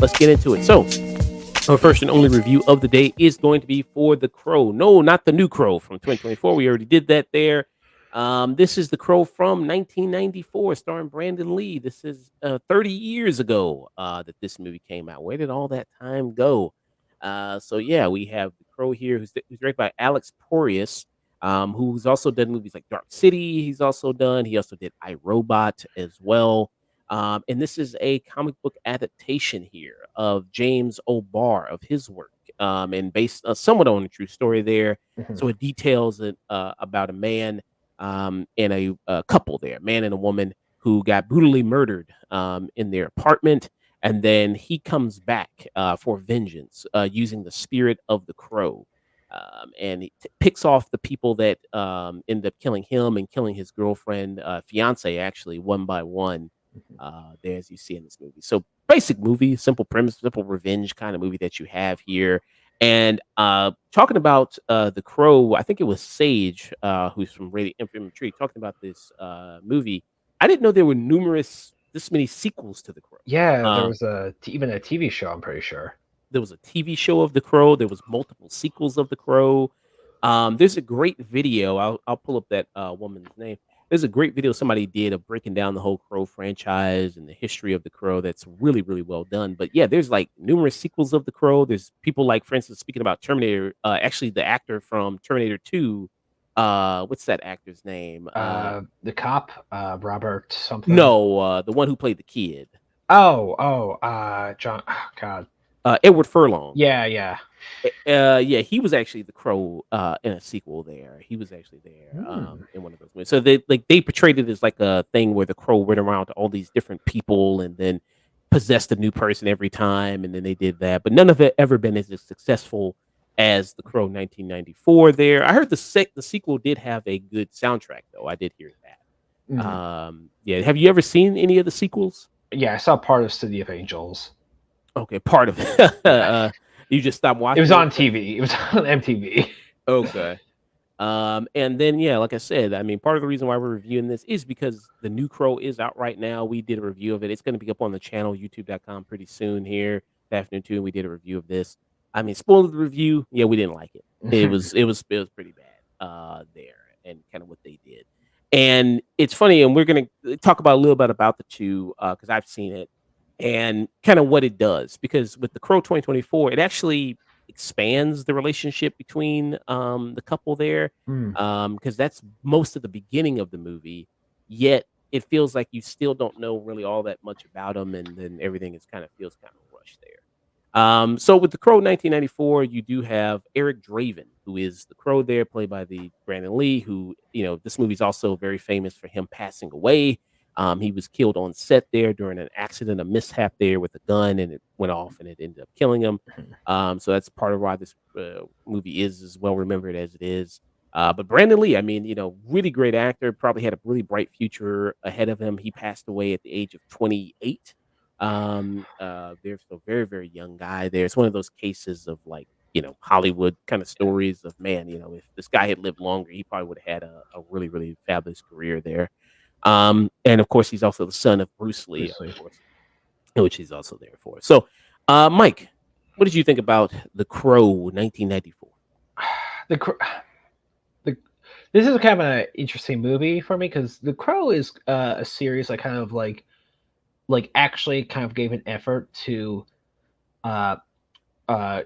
Let's get into it. So, our first and only review of the day is going to be for The Crow. No, not the new Crow from 2024. We already did that there. This is The Crow from 1994, starring Brandon Lee. This is 30 years ago that this movie came out. Where did all that time go? So, yeah, we have The Crow here, who's directed by Alex Proyas, who's also done movies like Dark City. He also did iRobot as well. And this is a comic book adaptation here of James O'Barr of his work, and based somewhat on a true story there. Mhm. So it details it about a man and a couple there, man and a woman who got brutally murdered in their apartment, and then he comes back for vengeance using the spirit of the crow. And he picks off the people that end up killing him and killing his girlfriend, fiance, actually, one by one Mhm. there as you see in this movie. So basic movie, simple premise, simple revenge kind of movie that you have here. And talking about The Crow, I think it was Sage, who's from Radio Infantry, talking about this movie. I didn't know there were this many sequels to The Crow. Yeah, there Uh, was even a TV show, I'm pretty sure. there was a TV show of The Crow. There was multiple sequels of The Crow. There's a great video. I'll pull up that woman's name. There's a great video somebody did of breaking down the whole Crow franchise and the history of The Crow. That's really, really well done. But yeah, there's like numerous sequels of The Crow. There's people like, for instance, speaking about Terminator. Actually, the actor from Terminator 2. What's that actor's name? The cop, Robert something. No, the one who played the kid. John. Oh, God. Edward Furlong. Yeah, yeah. Yeah, he was actually the Crow in a sequel there. He was actually there Hmm. in one of those movies. So they portrayed it as like a thing where the Crow went around to all these different people and then possessed a new person every time, and then they did that. But none of it ever been as successful as the Crow 1994. There, I heard the sequel did have a good soundtrack though. I did hear that. Mhm. Yeah, have you ever seen any of the sequels? Yeah, I saw part of City of Angels. Okay, part of it. Yeah, You just stopped it was watching it. on TV. It was on MTV. Okay. And then yeah, like I said, I mean, part of the reason why we're reviewing this is because the new Crow is out right now. We did a review of it. It's going to be up on the channel, youtube.com, pretty soon here, this afternoon too. And we did a review of this. I mean, spoiler the review. Yeah, we didn't like it. It was pretty bad there and kind of what they did. And it's funny, and we're gonna talk about a little bit about the two because I've seen it and kind of what it does. Because with the Crow 2024, it actually expands the relationship between the couple there, Mm. because that's most of the beginning of the movie. Yet it feels like you still don't know really all that much about them, and then everything is kind of feels kind of rushed there. So with the Crow 1994, you do have Eric Draven, who is the Crow there, played by the Brandon Lee, who, this movie's also very famous for him passing away. He was killed on set there during an accident, a mishap there with a gun, and it went off and it ended up killing him. So that's part of why this movie is as well remembered as it is. But Brandon Lee, I mean, really great actor, probably had a really bright future ahead of him. He passed away at the age of 28. There's a very, very young guy there. It's one of those cases of like, Hollywood kind of stories of man, if this guy had lived longer, he probably would have had a really, really fabulous career there. And of course, he's also the son of Bruce Lee, Bruce of Lee. course, which he's also there for. So, Mike, what did you think about The Crow 1994? The, Cr- the This is kind of an interesting movie for me because The Crow is a series I kind of like actually kind of gave an effort to uh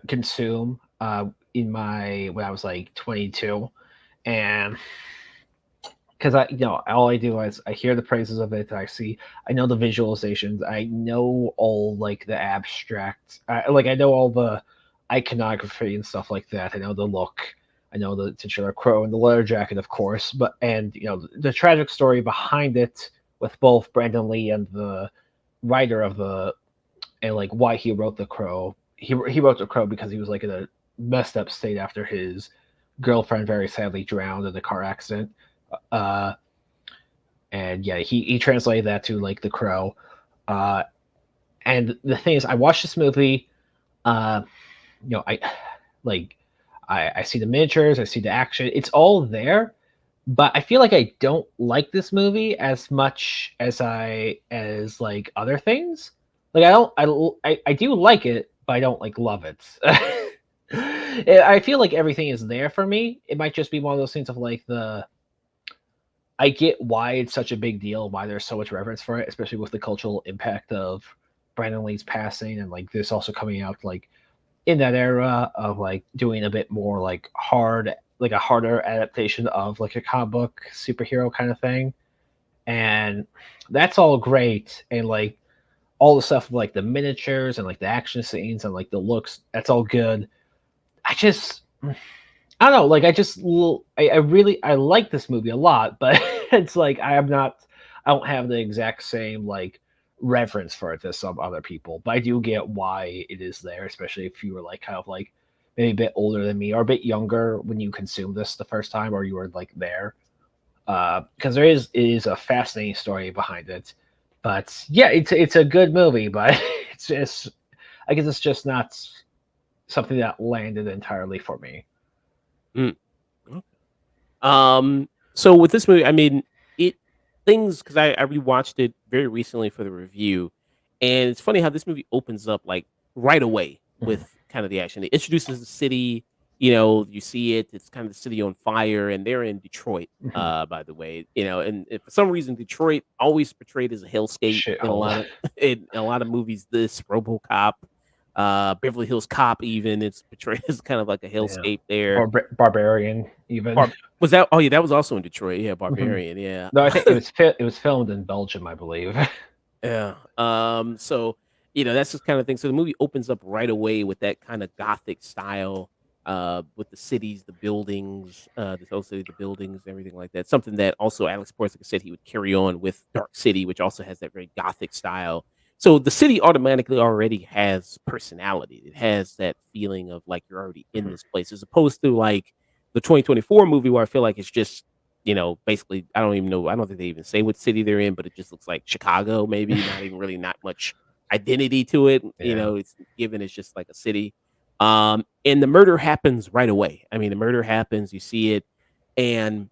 consume in my when I was like 22, and because all I do is I hear the praises of it, I know the visualizations, I know all like the abstract, like I know all the iconography and stuff like that. I know the look, I know the titular crow and the leather jacket, of course, but and the tragic story behind it with both Brandon Lee and the writer of the and like why he wrote the crow. He wrote the crow because he was like in a messed up state after his girlfriend very sadly drowned in a car accident. Uh, and yeah, he translated that to like the crow. Uh, and the thing is, I watched this movie. Uh, I Like I see the miniatures, I see the action. It's all there, but I feel like I don't like this movie as much as like other things. Like I do like it, but I don't like love it. I feel like everything is there for me. It might just be one of those things of like the I get why it's such a big deal, why there's so much reverence for it, especially with the cultural impact of Brandon Lee's passing and like this also coming out like in that era of like doing a bit more like a harder adaptation of like a comic book superhero kind of thing. And that's all great. And like all the stuff like the miniatures and like the action scenes and like the looks, that's all good. I just I don't know, like I really I like this movie a lot, but it's like I don't have the exact same like reverence for it as some other people. But I do get why it is there, especially if you were like kind of like maybe a bit older than me or a bit younger when you consumed this the first time or you were like there. Because it is a fascinating story behind it. But yeah, it's a good movie, but it's just I guess it's just not something that landed entirely for me. Mm. So with this movie, I mean, it things because I rewatched it very recently for the review, and it's funny how this movie opens up like right away Mhm. with kind of the action. It introduces the city. You know, you see it. It's kind of the city on fire, and they're in Detroit. Mhm. By the way, you know, and if for some reason Detroit always portrayed as a hellscape in a Shithole. lot of in a lot of movies. This RoboCop, Beverly Hills Cop, even it's portrayed as kind of like a Yeah. hellscape there. Barbarian even. Was that oh, yeah, that was also in Detroit, yeah, Mhm. Barbarian, yeah. No, I think it was filmed in Belgium, I believe. Yeah, so, you know, that's just kind of thing so the movie opens up right away with that kinda gothic style, with the cities, the buildings, the whole city, the buildings, everything like that, something that also Alex Porsick said he would carry on with Dark City, which also has that very gothic style. So, the city automatically already has personality, it has that feeling of, like, you're already in Mhm. this place, as opposed to, like, the 2024 movie where I feel like it's just you know, basically, I don't even know. I don't think they even say what city they're in, but it just looks like Chicago, maybe not even really not much identity to it. You Yeah. know, it's given it's just like a city. And the murder happens right away. I mean, the murder happens, you see it, and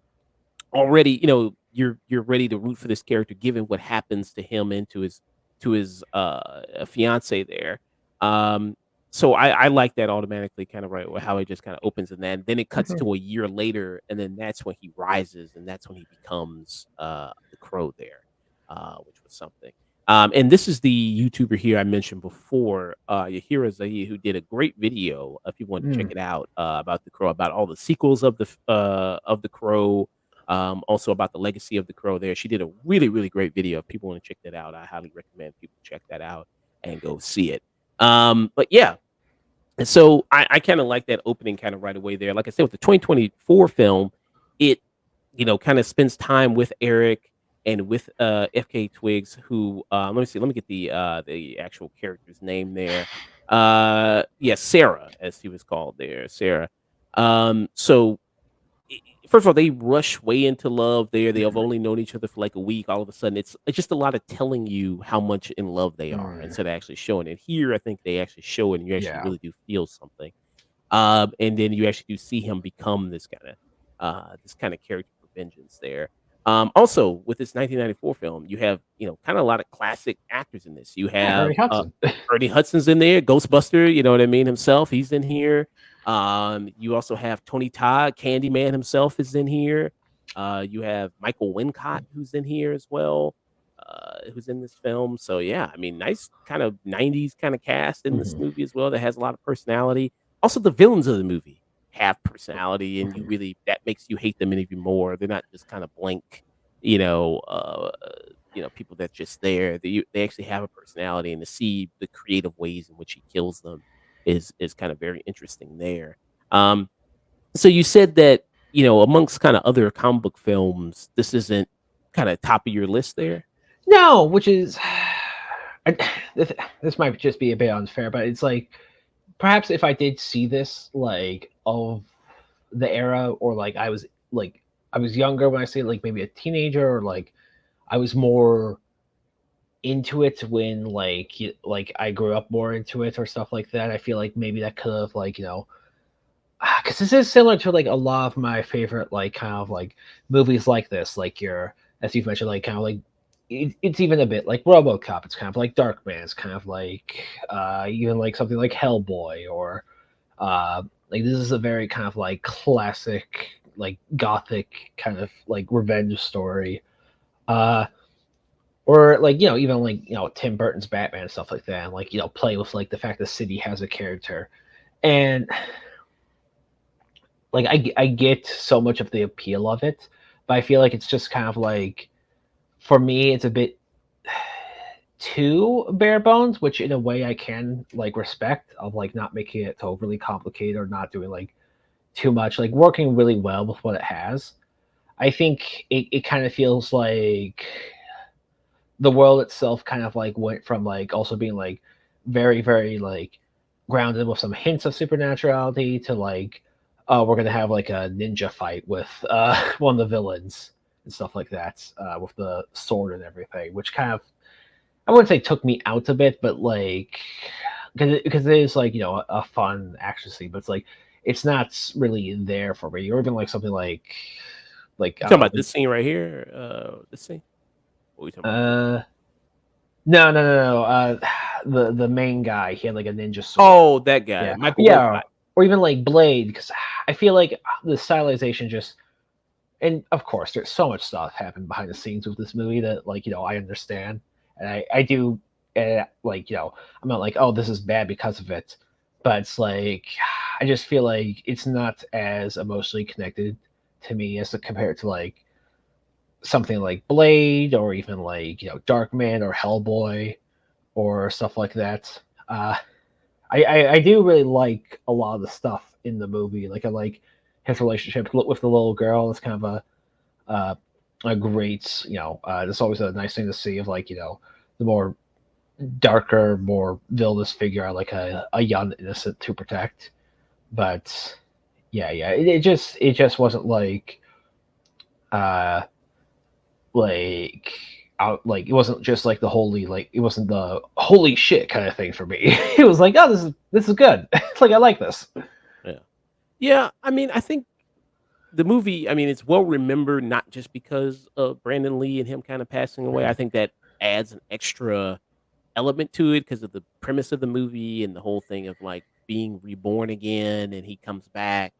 already, you know, you're ready to root for this character given what happens to him and to his fiance there. Um so I like that automatically kind of right how it just kind of opens and then it cuts Mhm. to a year later and then that's when he rises and that's when he becomes the crow there. Which was something. And this is the YouTuber here I mentioned before, Yahira Zahi, who did a great video, if you want to check Mm. it out, about the crow, about all the sequels of the crow, also about the legacy of the crow there. She did a really, really great video. If people want to check that out, I highly recommend people check that out and go see it. But yeah, and so I kind of like that opening kind of right away there. Like I said, with the 2024 film, it you know kind of spends time with Eric and with FK Twigs, who let me see, let me get the actual character's name there. Yeah, Sarah, as he was called there, Sarah. So first of all, they rush way into love there. They have Mhm. only known each other for like a week. All of a sudden, it's just a lot of telling you how much in love they are Mm. instead of actually showing it. Here, I think they actually show it, and you actually Yeah. really do feel something. And then you actually do see him become this kind of character for vengeance there. Also, with this 1994 film, you have you know kind of a lot of classic actors in this. You Yeah, have Ernie Hudson. Ernie Hudson's in there, Ghostbuster, you know what I mean, himself, he's in here. You also have Tony Todd, Candyman himself is in here. You have Michael Wincott who's in here as well, who's in this film. So yeah, I mean, nice kind of 90s kind of cast in this Mhm. movie as well that has a lot of personality. Also, the villains of the movie have personality, and you Mhm. really that makes you hate them even more. They're not just kind of blank, you know, people that's just there. They actually have a personality, and to see the creative ways in which he kills them is kind of very interesting there. Um, so you said that you know amongst kind of other comic book films, this isn't kind of top of your list there. No, which is I, this, this might just be a bit unfair, but it's like perhaps if I did see this like of the era or like I was younger when I say like maybe a teenager or like I was more into it when like like I grew up more into it or stuff like that. I feel like maybe that could have like because this is similar to like a lot of my favorite like kind of like movies like this, like your as you've mentioned, like kind of like it's even a bit like RoboCop. It's kind of like Darkman. It's kind of like even like something like Hellboy or like this is a very kind of like classic like gothic kind of like revenge story. Uh, or like even like Tim Burton's Batman and stuff like that, and like play with like the fact the city has a character, and like I get so much of the appeal of it, but I feel like it's just kind of like for me it's a bit too bare bones, which in a way I can like respect of like not making it overly complicated or not doing like too much, like working really well with what it has. I think it kind of feels like the world itself kind of like went from like also being like very very like grounded with some hints of supernaturality to like we're gonna have like a ninja fight with one of the villains and stuff like that with the sword and everything, which kind of I wouldn't say took me out a bit, but like because it is like a fun action scene, but it's like it's not really there for me. Or even like something like You I talking don't about know. this scene right here? This scene? What are we talking about? No. The main guy, he had like a ninja sword. Oh, that guy, Yeah, Michael Wayne. yeah, or even like Blade, because I feel like the stylization just, and of course, there's so much stuff happened behind the scenes with this movie that like I understand, and I do, like I'm not like, oh, this is bad because of it, but it's like I just feel like it's not as emotionally connected to me as compared to like something like Blade or even like Darkman or Hellboy or stuff like that. I do really like a lot of the stuff in the movie. Like I like his relationship with the little girl. It's kind of a great It's always a nice thing to see of like the more darker, more villainous figure, like a young innocent to protect. But yeah, it just wasn't uh like out like it wasn't just like the holy like it wasn't the holy shit kind of thing for me. It was like, oh, this is good. It's like I like this. Yeah. Yeah, I mean, I think the movie, I mean, it's well remembered not just because of Brandon Lee and him kind of passing away. I Mhm. think that adds an extra element to it because of the premise of the movie and the whole thing of like being reborn again and he comes back.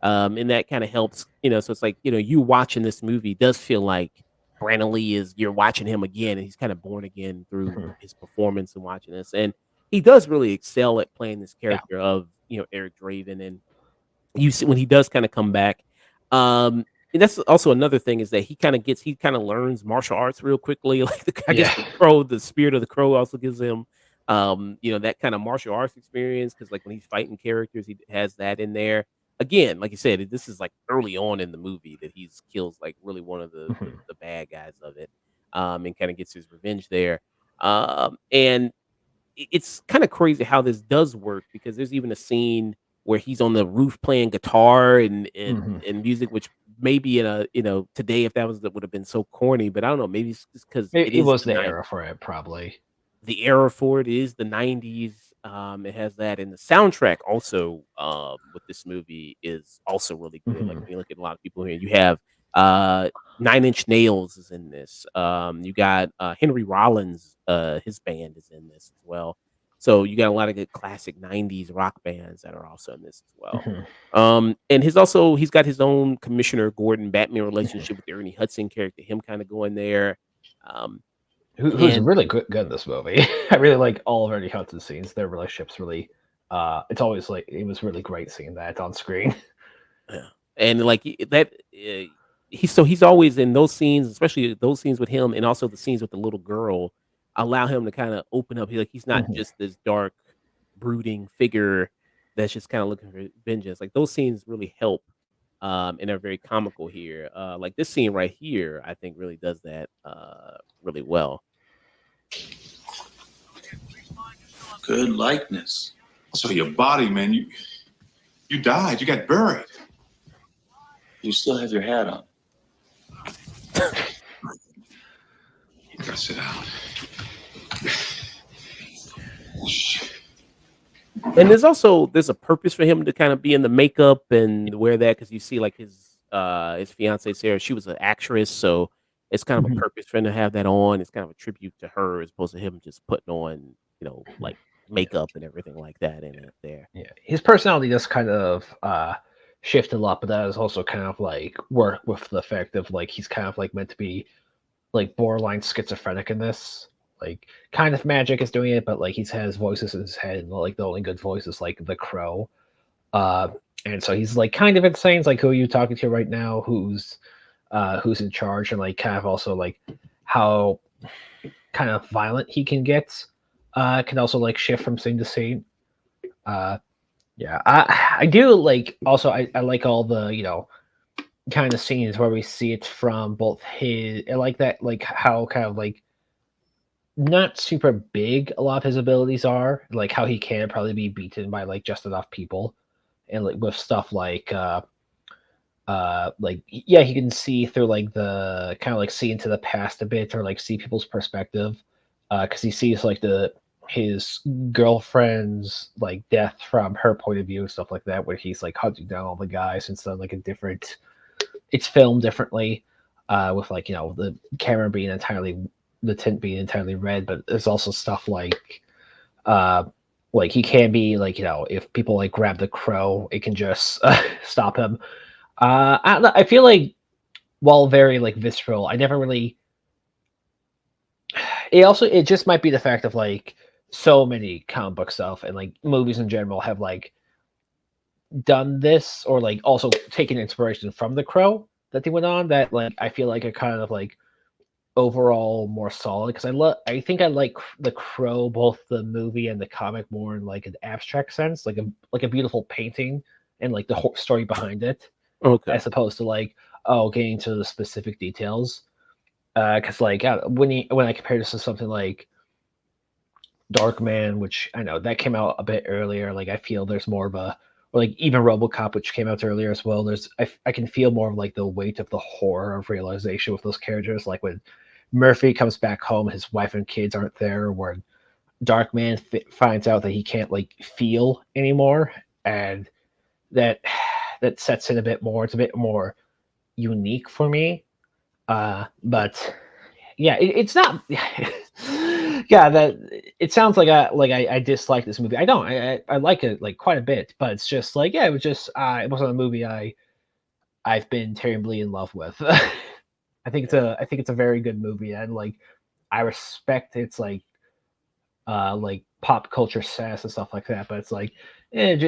And that kind of helps, so it's like, you watching this movie does feel like Brandon Lee is you're watching him again and he's kind of born again through Mhm. his performance and watching this. And he does really excel at playing this Yeah. character of, Eric Draven. And you see when he does kinda come back, and that's also another thing is that he kinda learns martial arts real quickly, like, I guess Yeah. the spirit of the crow also gives him, that kinda martial arts experience because like, when he's fighting characters, he has that in there. Again, like you said, this is, like, early on in the movie that he's kills, like, really one of Mhm. the bad guys of it, and kinda gets his revenge there, and it's kind of crazy how this does work because there's even a scene where he's on the roof playing guitar Mhm. and music, which maybe in a today if that would have been so corny, but I don't know, maybe it's just because it It is was the the night era for it, probably. the era for it is the 90s. It has that, and the soundtrack also with this movie is also really good. Like Mhm. when you look at a lot of people here, you have uh, Nine Inch Nails is in this. You got Henry Rollins, his band is in this as well. So you got a lot of good classic 90s rock bands that are also in this as well. Mhm. And he's got his own Commissioner Gordon Batman Mhm. relationship with the Ernie Hudson character, him kind of going there. Um, Who's and really good in this movie. I really like all of Ernie Hudson's scenes. Their relationship's really it's always like it was really great seeing that on screen. Yeah, and like that, he's always in those scenes, especially those scenes with him, and also the scenes with the little girl, allow him to kind of open up. He's not Mhm. just this dark, brooding figure that's just kind of looking for vengeance. Like those scenes really help, and are very comical here. Like this scene right here, I think really does that really well. Good likeness. So your body, man, you died. You got buried. You still have your hat on. You gotta sit down. Shit. And there's a purpose for him to kind of be in the makeup and wear that because you see like his fiance Sarah, she was an actress, so it's kind of a Mhm. purpose for him to have that on. It's kind of a tribute to her as opposed to him just putting on, like makeup and everything like that in it there. Yeah, his personality does kind of shift a lot, but that is also kind of like work with the fact of like he's kind of like meant to be like borderline schizophrenic in this. Like kind of magic is doing it, but like he has voices in his head, and like the only good voice is like the crow. Uh, and so he's like kind of insane. It's like who are you talking to right now? Who's in charge, and like kind of also like how kind of violent he can get. Can also like shift from scene to scene. Uh, yeah, I do like also I like all the kind of scenes where we see it from both his I like that like how kind of like not super big a lot of his abilities are, like how he can probably be beaten by like just enough people, and like with stuff like yeah, he can see through like the kind of like see into the past a bit or like see people's perspective, because he sees like the his girlfriend's like death from her point of view and stuff like that, where he's like hunting down all the guys and stuff like a different it's filmed differently, with like the camera being entirely the tint being entirely red, but there's also stuff uh like he can be like if people like grab the crow, it can just stop him. I don't know, I feel like while very like visceral, I never really. It just might be the fact of like so many comic book stuff and like movies in general have like done this or like also taken inspiration from the crow that they went on, that like I feel like are kind of like overall more solid, because I think I like the crow, both the movie and the comic, more in like an abstract sense, like a beautiful painting and like the whole story behind it, Okay. as opposed to like getting to the specific details. Because like when I compare this to something like Darkman, which I know that came out a bit earlier, like I feel there's more of a, or like even RoboCop, which came out earlier as well. I can feel more of like the weight of the horror of realization with those characters, like when Murphy comes back home, his wife and kids aren't there. Where Darkman finds out that he can't like feel anymore, and that that sets in a bit more. It's a bit more unique for me. But yeah, it's not. Yeah, that it sounds like I dislike this movie. I don't. I like it like quite a bit, but it's just like yeah, it was just it wasn't a movie I've been terribly in love with. I think it's a very good movie, and like I respect its like pop culture sass and stuff like that, but it's like it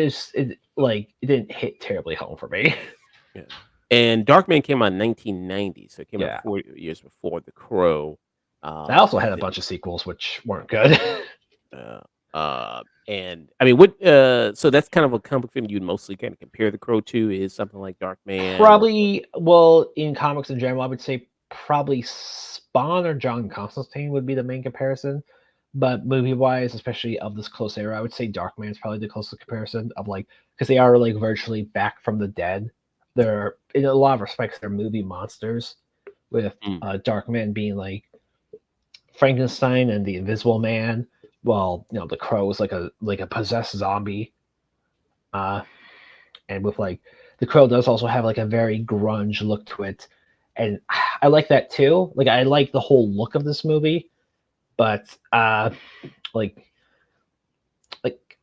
didn't hit terribly home for me. Yeah. And Darkman came out in 1990, so it came out Yeah. 4 years before The Crow. I also had a bunch of sequels which weren't good. Uh, and I mean, what? So that's kind of a comic film you'd mostly kind of compare The Crow to, is something like Darkman. Probably, well, in comics in general, I would say probably Spawn or John Constantine would be the main comparison. But movie wise, especially of this close era, I would say Darkman is probably the closest comparison of like, because they are like virtually back from the dead. They're in a lot of respects they're movie monsters, with Mm. Darkman being like Frankenstein and the Invisible Man, while the Crow is like a possessed zombie. And with like the Crow does also have like a very grunge look to it, and I like that too. Like I like the whole look of this movie, but like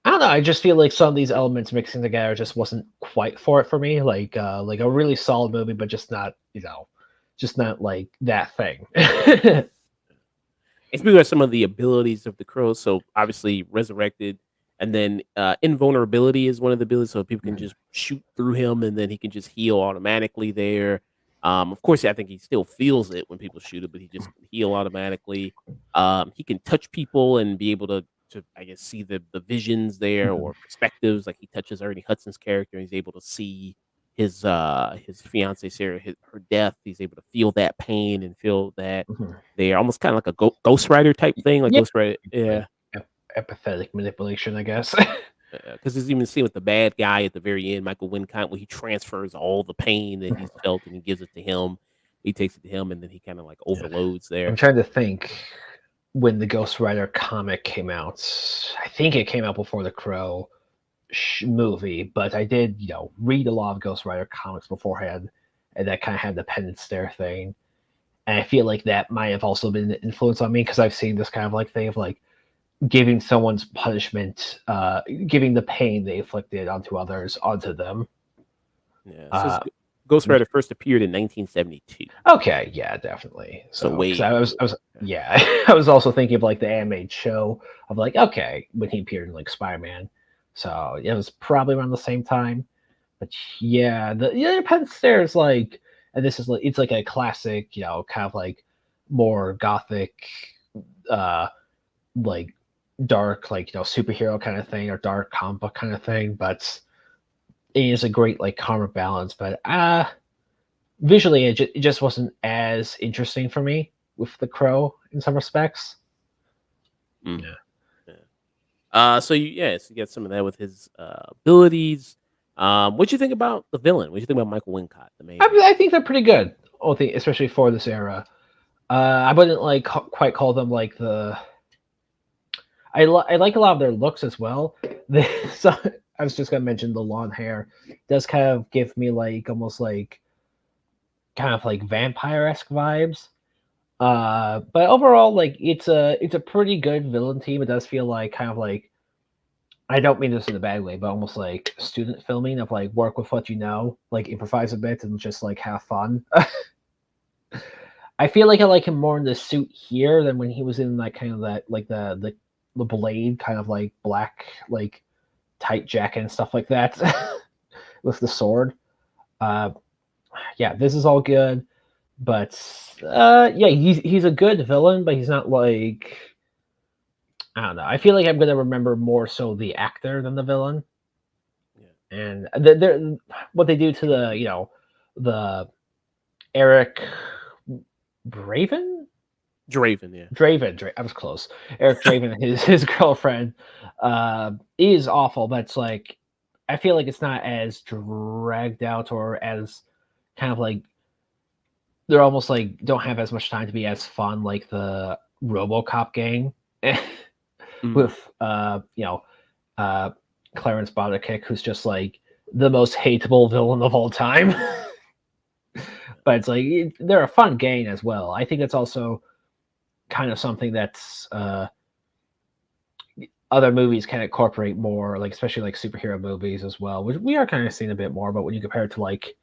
I don't know. I just feel like some of these elements mixing together just wasn't quite for it for me. Like a really solid movie, but just not just not like that thing. And speaking of some of the abilities of the Crow, so obviously resurrected, and then invulnerability is one of the abilities, so people can just shoot through him, and then he can just heal automatically there. Of course, I think he still feels it when people shoot him, but he just can heal automatically. He can touch people and be able to I guess see the visions there or perspectives. Like he touches Ernie Hudson's character, and he's able to see his fiance Sarah, her death. He's able to feel that pain and feel that they're almost kind of like a Ghost Rider type thing, like Yeah. Ghost Rider, yeah. Empathetic manipulation, I guess. Because there's even a scene with the bad guy at the very end, Michael Wincott, where he transfers all the pain that he's felt and he gives it to him. He takes it to him, and then he kind of like overloads there. I'm trying to think. when the Ghost Rider comic came out. I think it came out before the Crow movie, but I did, read a lot of Ghost Rider comics beforehand, and that kind of had the Penn and Stare thing. And I feel like that might have also been an influence on me because I've seen this kind of like thing of like giving someone's punishment, giving the pain they inflicted onto others onto them. Yeah. So Ghost Rider first appeared in 1972. Okay, yeah, definitely. So 'cause I was, yeah, I was also thinking of like the animated show of like, okay, when he appeared in like Spider-Man. So it was probably around the same time. But yeah, the Penn Stairs like, and this is like, it's like a classic, kind of like more gothic, like dark, like superhero kind of thing or dark comic book kind of thing. But it is a great like comic balance. But visually, it just wasn't as interesting for me with The Crow in some respects. Yeah. So you get some of that with his abilities. What you think about the villain? What you think about Michael Wincott, the main? I think they're pretty good, especially for this era. I wouldn't like quite call them like the. I like a lot of their looks as well. So I was just gonna mention the long hair does kind of give me like almost like kind of like vampire-esque vibes. But overall, like it's a pretty good villain team. It does feel like kind of like, I don't mean this in a bad way, but almost like student filming of like work with what you know, like improvise a bit and just like have fun. I feel like I like him more in the suit here than when he was in like kind of that like the Blade kind of like black like tight jacket and stuff like that with the sword. Yeah, this is all good, but yeah, he's a good villain, but he's not like, I don't know. I feel like I'm gonna remember more so the actor than the villain. Yeah. And they're what they do to the the Eric Draven. I was close. Eric Draven, his girlfriend, is awful. But it's like, I feel like it's not as dragged out or as kind of like, they're almost like don't have as much time to be as fun like the RoboCop gang with Clarence Boddicker, who's just like the most hateable villain of all time. But it's like they're a fun gang as well. I think that's also kind of something that's other movies can incorporate more, like especially like superhero movies as well, which we are kind of seeing a bit more. But when you compare it to like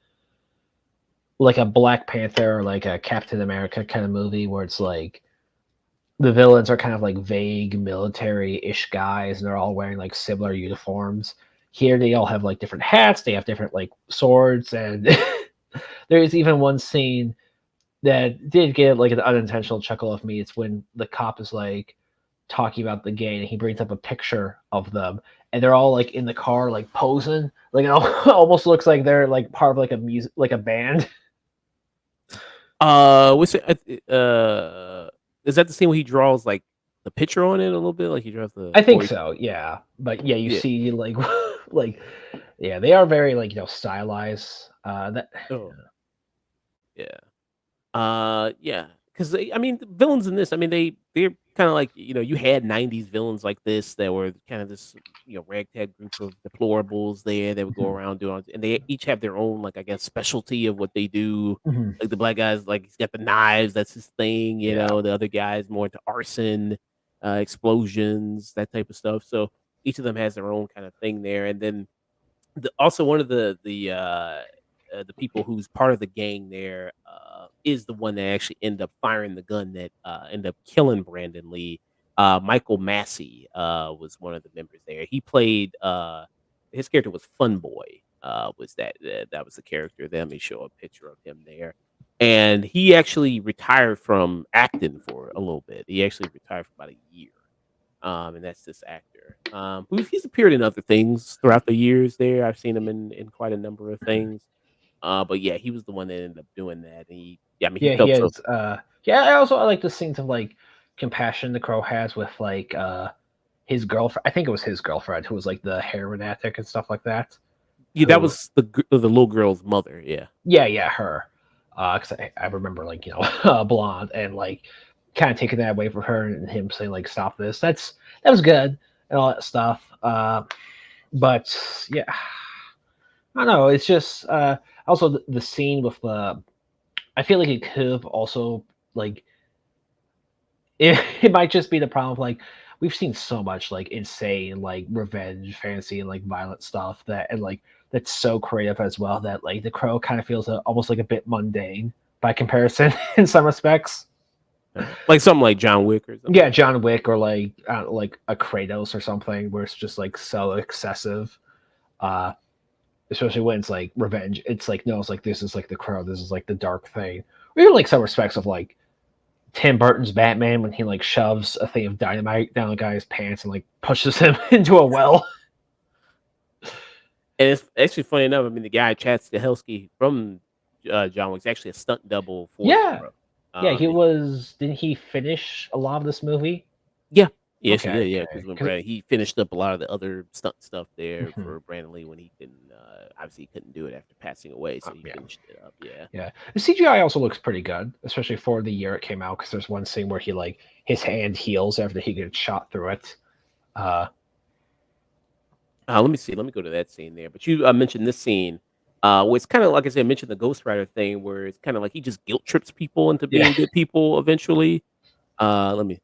a Black Panther or like a Captain America kind of movie where it's like the villains are kind of like vague military-ish guys and they're all wearing like similar uniforms. Here they all have like different hats, they have different like swords, and there is even one scene that did get like an unintentional chuckle of me. It's when the cop is like talking about the gang and he brings up a picture of them and they're all like in the car like posing, like it almost looks like they're like part of like a music, like a band. What's it? Is that the scene where he draws like the picture on it a little bit? Like he draws the. I think so, yeah. But yeah, you see like like, yeah, they are very like stylized. Yeah, because I mean, the villains in this, I mean, they're kind of like you had '90s villains like this that were kind of this ragtag group of deplorables there that would go around doing, and they each have their own like I guess specialty of what they do. Like the black guy's like he's got the knives, that's his thing. The other guy's more into arson, explosions, that type of stuff. So each of them has their own kind of thing there, and then also one of the people who's part of the gang there is the one that actually ended up firing the gun that ended up killing Brandon Lee. Michael Massey was one of the members there. He played his character was Fun Boy. Was that was the character? Let me show a picture of him there. And he actually retired from acting for a little bit. He actually retired for about a year. And that's this actor. He's appeared in other things throughout the years there. I've seen him in quite a number of things. But yeah, he was the one that ended up doing that. And he felt I like the scenes of like compassion the Crow has with like his girlfriend. I think it was his girlfriend who was like the heroin addict and stuff like that. Yeah, that was the little girl's mother. Yeah, her. Because I remember like blonde and like kind of taking that away from her and him saying like stop this. That was good and all that stuff. But yeah, I don't know. It's just also the scene with the. I feel like it could have also like it might just be the problem of like we've seen so much like insane like revenge fantasy and like violent stuff that and like that's so creative as well that like the Crow kind of feels almost like a bit mundane by comparison in some respects. Like something like John Wick or something. Yeah, John Wick or like a Kratos or something where it's just like so excessive. Uh Especially when it's like revenge. It's like no, it's like this is like the Crow, this is like the dark thing. Or even like some respects of like Tim Burton's Batman when he like shoves a thing of dynamite down a guy's pants and like pushes him into a well. And it's actually funny enough. I mean, the guy Chad Stahelski from John Wick's actually a stunt double for Yeah. the Crow. Yeah, he was. Didn't he finish a lot of this movie? Yes, Okay, he did. Yeah, okay. because he finished up a lot of the other stunt stuff there Mhm. for Brandon Lee when he couldn't. Obviously, he couldn't do it after passing away, so he Yeah. finished it up. Yeah. Yeah, the CGI also looks pretty good, especially for the year it came out. Because there's one scene where he like his hand heals after he gets shot through it. Let me see. Let me go to that scene there. But you mentioned this scene. Where it's kind of like I said, I mentioned the Ghost Rider thing, where it's kind of like he just guilt trips people into being Yeah. good people eventually. Let me.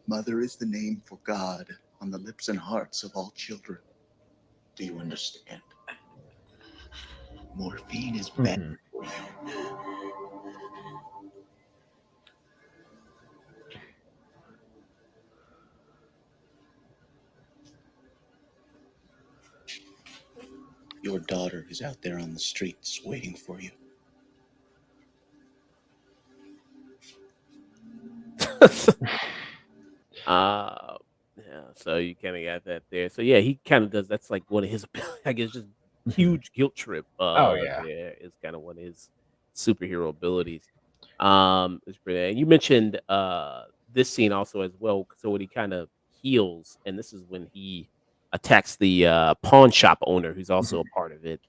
Mother is the name for God on the lips and hearts of all children. Do you understand? Morphine is bad Mhm. for you. Your daughter is out there on the streets waiting for you. Yeah. So you kind of got that there. So yeah, he kind of does. That's like one of his, I guess, just huge guilt trip. Oh, yeah. There is kind of one of his superhero abilities. It's pretty. And you mentioned this scene also as well. So when he kind of heals, and this is when he attacks the pawn shop owner, who's also a part of it,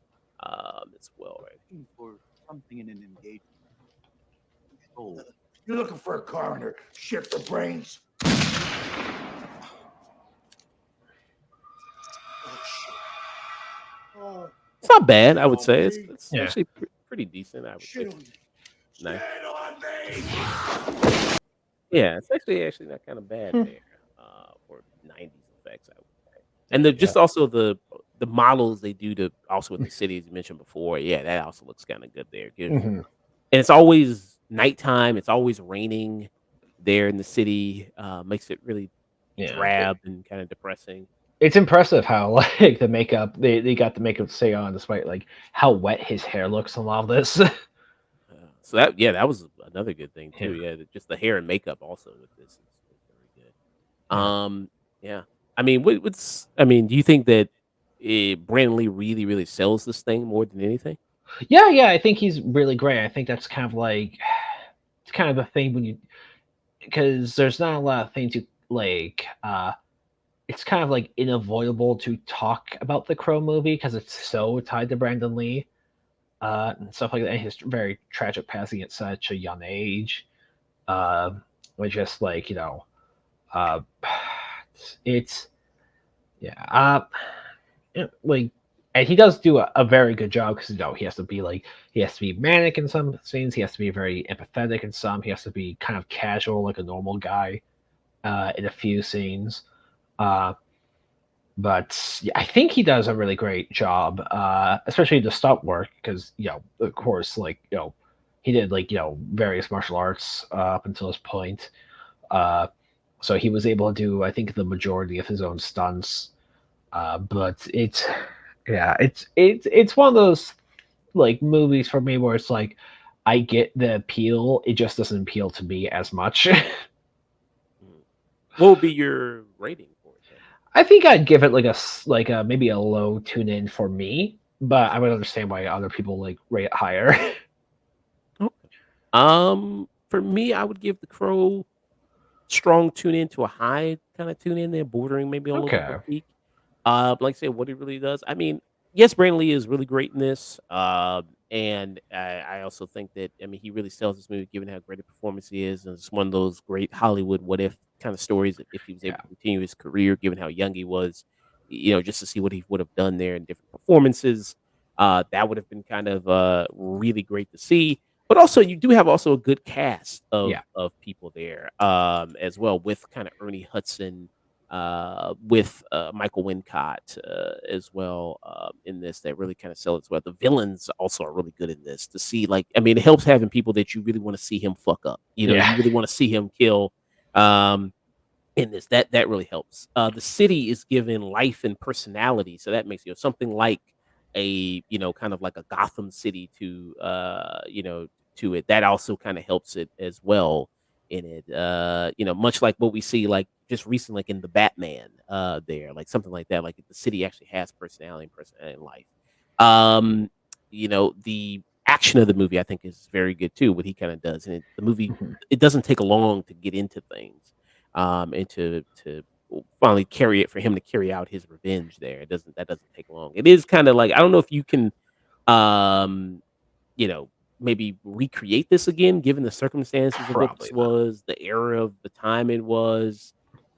as well, right? Looking for something in an engagement. Oh, You looking for a coroner? Shit for brains? Oh, It's not bad, I would say. It's Yeah. actually pretty decent. I would say. shit on you. Nice. Shit on me! Yeah, it's actually not kind of bad Hmm. there for '90s effects, I would say. And just also the models they do to also with the cities you mentioned before. Yeah, that also looks kind of good there. Mhm. And it's always nighttime. It's always raining there in the city. Makes it really Yeah. drab and kind of depressing. It's impressive how like the makeup they got the makeup to stay on despite like how wet his hair looks in a lot of this. So that was another good thing too. Yeah, just the hair and makeup also with this is very good. Yeah. Yeah. I mean, do you think that Brandon Lee really sells this thing more than anything? Yeah, I think he's really great. I think that's kind of like it's kind of the thing when you because there's not a lot of things you like it's kind of like unavoidable to talk about the Crow movie because it's so tied to Brandon Lee and stuff like that. And his very tragic passing at such a young age, was just like uh, it's yeah, like, and he does do a very good job because he has to be manic in some scenes, he has to be very empathetic in some, he has to be kind of casual like a normal guy in a few scenes. But yeah, I think he does a really great job, especially the stunt work, because of course, he did various martial arts up until this point, so he was able to do I think the majority of his own stunts. But it's one of those like movies for me where it's like I get the appeal, it just doesn't appeal to me as much. What would be your rating for it? Then? I think I'd give it like a maybe a low tune in for me, but I would understand why other people like rate it higher. For me, I would give The Crow strong tune in to a high kind of tune in there, bordering maybe on a little bit of peak. Like I said, what it really does. I mean, yes, Brandon Lee is really great in this. And I also think that, I mean, he really sells this movie given how great a performance he is, and it's one of those great Hollywood what if kind of stories. That if he was able Yeah. to continue his career, given how young he was, just to see what he would have done there in different performances, that would have been kind of really great to see. But also, you do have also a good cast Yeah. of people there, as well, with kind of Ernie Hudson, with Michael Wincott, as well, in this, that really kind of sell it as well. The villains also are really good in this. To see, like, I mean, it helps having people that you really want to see him fuck up. You Yeah. really want to see him kill. Um, in this, that really helps. The city is given life and personality, so that makes something like a kind of like a Gotham City to to it. That also kind of helps it as well in it. Much like what we see like just recently, like in the Batman, there, like something like that. Like the city actually has personality and life. Um, the action of the movie I think is very good too. What he kind of does, and the movie, Mhm. it doesn't take long to get into things, and to finally carry it for him to carry out his revenge there. That doesn't take long. It is kind of like, I don't know if you can, um, you know, maybe recreate this again, given the circumstances of what Probably this not. was, the era of the time it was.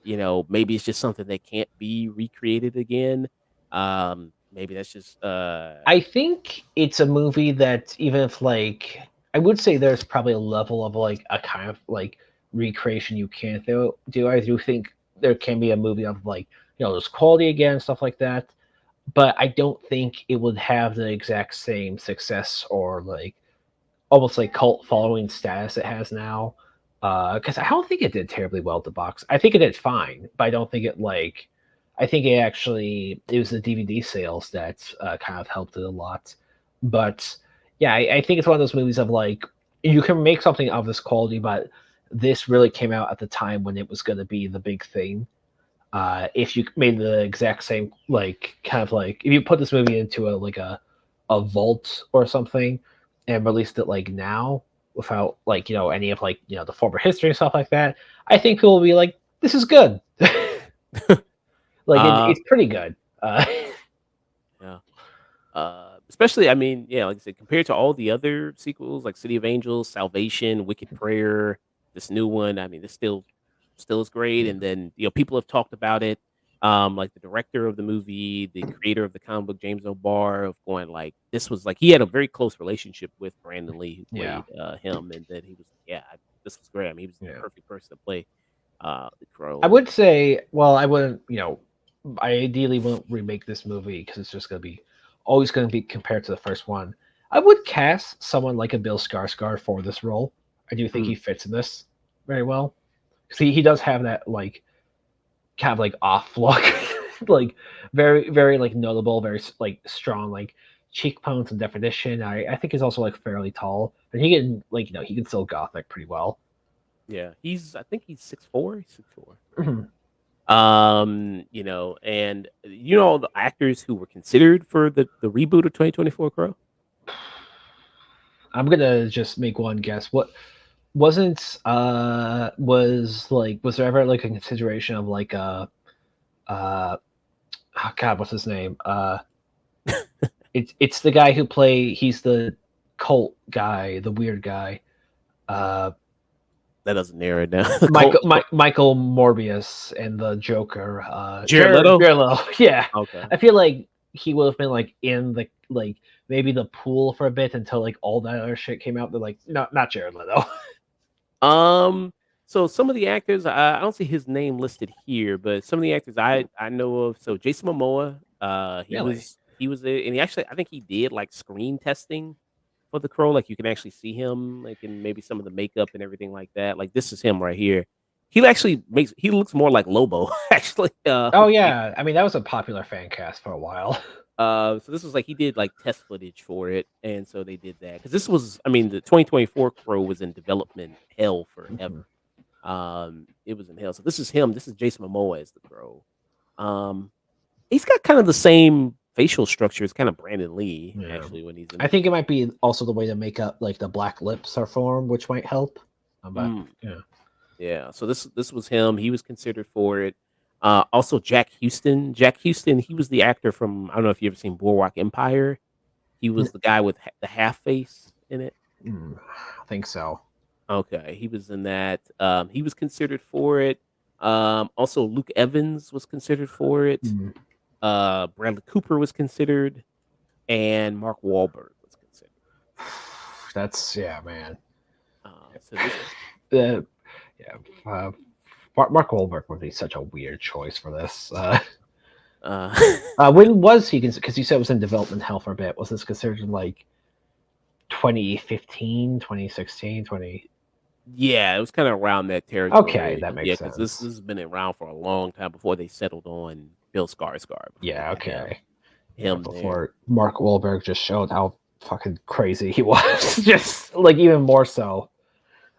Maybe it's just something that can't be recreated again. Maybe that's just I think it's a movie that even if like I would say there's probably a level of like a kind of like recreation you can't do. I do think there can be a movie of like there's quality again stuff like that, but I don't think it would have the exact same success or like almost like cult following status it has now. Because I don't think it did terribly well at the box. I think it did fine, but I don't think it like. I think it was the DVD sales that kind of helped it a lot. But yeah, I think it's one of those movies of like you can make something of this quality, but this really came out at the time when it was going to be the big thing. If you made the exact same like kind of like if you put this movie into a vault or something and released it like now without like any of like the former history and stuff like that, I think people will be like, this is good. Like uh it's pretty good. yeah. Especially, I mean, yeah, like I said, compared to all the other sequels, like City of Angels, Salvation, Wicked Prayer, this new one, I mean, this still is great. And then people have talked about it. Like the director of the movie, the creator of the comic book, James O'Barr, of going like this was like he had a very close relationship with Brandon Lee, who Yeah. played him, and then he was this was great. I mean, he was the Yeah. perfect person to play the Crow. I would say, well, I wouldn't, I ideally wouldn't remake this movie because it's just going to be always going to be compared to the first one. I would cast someone like a Bill Skarsgård for this role. I do think he fits in this very well. See, he does have that like kind of like off look, like very very like notable, very like strong like cheekbones and definition. I think he's also like fairly tall, and he can like he can still gothic pretty well. Yeah, I think he's 6'4", 6'4". Mhm. And the actors who were considered for the reboot of 2024 Crow. I'm gonna just make one guess. What wasn't was there ever like a consideration of like oh God, what's his name? It's the guy who he's the cult guy, the weird guy. That doesn't narrow it down. Michael Morbius and the Joker. Jared Leto? Jared Leto. Yeah. Okay. I feel like he would have been like in the like maybe the pool for a bit until like all that other shit came out. They're like, no, not Jared Leto. So some of the actors, I don't see his name listed here, but some of the actors I know of. So Jason Momoa, he Really? was there, and he actually, I think he did like screen testing for the Crow. Like you can actually see him, like in maybe some of the makeup and everything like that. Like this is him right here. He looks more like Lobo actually. Oh yeah, I mean that was a popular fan cast for a while. So this was like he did like test footage for it, and so they did that because this was, I mean, the 2024 Crow was in development hell forever. It was in hell. So this is him. This is Jason Momoa as the Crow. He's got kind of the same facial structure as kind of Brandon Lee actually when he's in. I think it might be also the way to make up like the black lips are formed, which might help. But yeah. So this was him. He was considered for it. Also Jack Houston. Jack Houston, he was the actor from, I don't know if you ever seen Boardwalk Empire. He was the guy with the half face in it. I think so. Okay, he was in that. He was considered for it. Also, Luke Evans was considered for it. Mm. Bradley Cooper was considered, and Mark Wahlberg was considered. That's man. So this, Mark Wahlberg would be such a weird choice for this. uh, When was he? Because you said it was in development hell for a bit. Was this considered like 2015, 2016, 20? yeah, it was kind of around that territory. Okay, that makes yeah, sense. because this has been around for a long time before they settled on Bill Skarsgård. Yeah, okay. Him before Mark Wahlberg just showed how fucking crazy he was. Just like even more so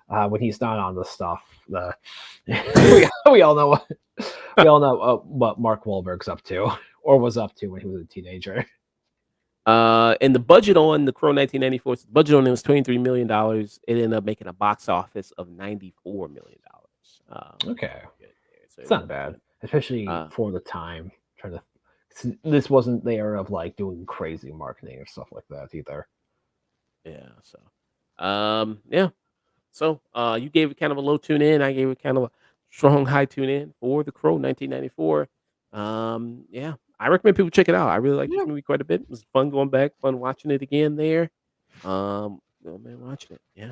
when he's not on the stuff. We all know what Mark Wahlberg's up to or was up to when he was a teenager. And the budget on The Crow 1994, the budget on it was $23 million. It ended up making a box office of $94 million. Okay. So It's not bad, especially for the time. This wasn't the era of like doing crazy marketing or stuff like that either. Yeah. So, yeah. So, you gave it kind of a low tune in. I gave it kind of a strong high tune in for The Crow 1994. Yeah, I recommend people check it out. I really like this movie quite a bit. It was fun going back, fun watching it again there. Man, watching it. Yeah.